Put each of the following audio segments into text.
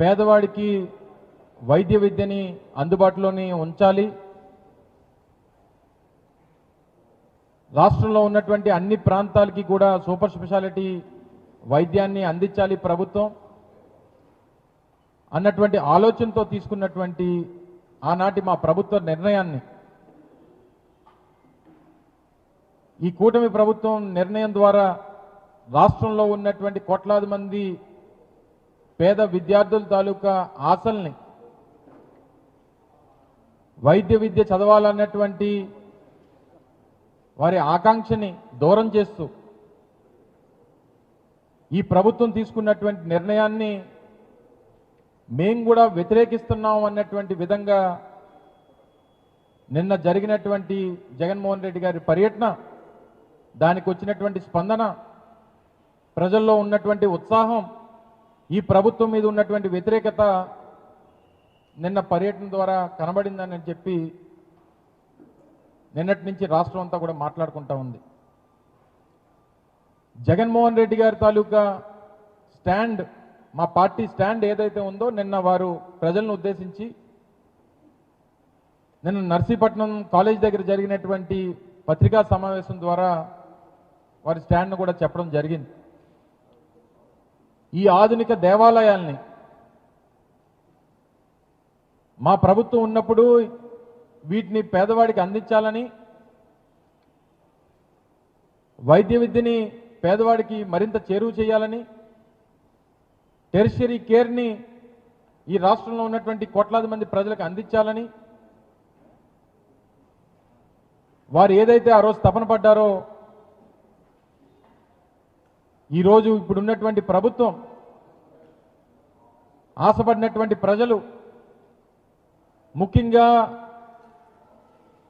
పేదవాడికి వైద్య విద్యని అందుబాటులోని ఉంచాలి, రాష్ట్రంలో ఉన్నటువంటి అన్ని ప్రాంతాలకి కూడా సూపర్ స్పెషాలిటీ వైద్యాన్ని అందించాలి ప్రభుత్వం అన్నటువంటి ఆలోచనతో తీసుకున్నటువంటి ఆనాటి మా ప్రభుత్వ నిర్ణయాన్ని ఈ కూటమి ప్రభుత్వం నిర్ణయం ద్వారా రాష్ట్రంలో ఉన్నటువంటి కోట్లాది మంది పేద విద్యార్థుల తాలూకా ఆశల్ని, వైద్య విద్య చదవాలన్నటువంటి వారి ఆకాంక్షని దూరం చేస్తూ ఈ ప్రభుత్వం తీసుకున్నటువంటి నిర్ణయాన్ని మేము కూడా వ్యతిరేకిస్తున్నాం అన్నటువంటి విధంగా నిన్న జరిగినటువంటి జగన్మోహన్ రెడ్డి గారి పర్యటన, దానికి వచ్చినటువంటి స్పందన, ప్రజల్లో ఉన్నటువంటి ఉత్సాహం, ఈ ప్రభుత్వం మీద ఉన్నటువంటి వ్యతిరేకత నిన్న పర్యటన ద్వారా కనబడిందని చెప్పి నిన్నటి నుంచి రాష్ట్రం అంతా కూడా మాట్లాడుకుంటా ఉంది. జగన్మోహన్ రెడ్డి గారి తాలూకా స్టాండ్, మా పార్టీ స్టాండ్ ఏదైతే ఉందో నిన్న వారు ప్రజలను ఉద్దేశించి నిన్న నర్సీపట్నం కాలేజ్ దగ్గర జరిగినటువంటి పత్రికా సమావేశం ద్వారా వారి స్టాండ్ను కూడా చెప్పడం జరిగింది. ఈ ఆధునిక దేవాలయాల్ని మా ప్రభుత్వం ఉన్నప్పుడు వీటిని పేదవాడికి అందించాలని, వైద్య విద్యని పేదవాడికి మరింత చేరువ చేయాలని, టెరిషరీ కేర్ని ఈ రాష్ట్రంలో ఉన్నటువంటి కోట్లాది మంది ప్రజలకు అందించాలని వారు ఏదైతే ఆ రోజు తపన పడ్డారో ఈరోజు ఇప్పుడున్నటువంటి ప్రభుత్వం, ఆశపడినటువంటి ప్రజలు, ముఖ్యంగా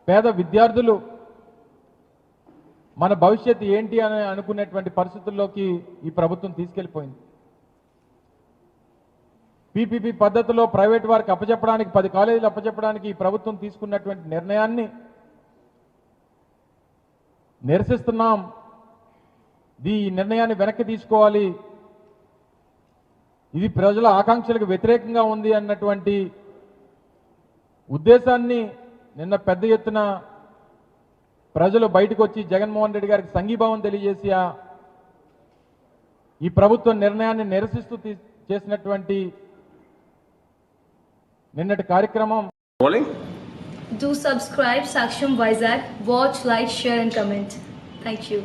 పేద విద్యార్థులు మన భవిష్యత్తు ఏంటి అని అనుకునేటువంటి పరిస్థితుల్లోకి ఈ ప్రభుత్వం తీసుకెళ్ళిపోయింది. పీపీపీ పద్ధతిలో ప్రైవేట్ వారికి అప్పచెప్పడానికి, 10 కాలేజీలు అప్పచెప్పడానికి ఈ ప్రభుత్వం తీసుకున్నటువంటి నిర్ణయాన్ని నిరసిస్తున్నాం. ఈ నిర్ణయాన్ని వెనక్కి తీసుకోవాలి, ఇది ప్రజల ఆకాంక్షలకు వ్యతిరేకంగా ఉంది అన్నటువంటి ఉద్దేశాన్ని నిన్న పెద్ద ఎత్తున ప్రజలు బయటకు వచ్చి జగన్మోహన్ రెడ్డి గారికి సంఘీభావం తెలియజేసి ఈ ప్రభుత్వ నిర్ణయాన్ని నిరసిస్తూ చేసినటువంటి నిన్నటి కార్యక్రమం. Do subscribe Saksham Vizag, watch, like, share and comment. Thank you.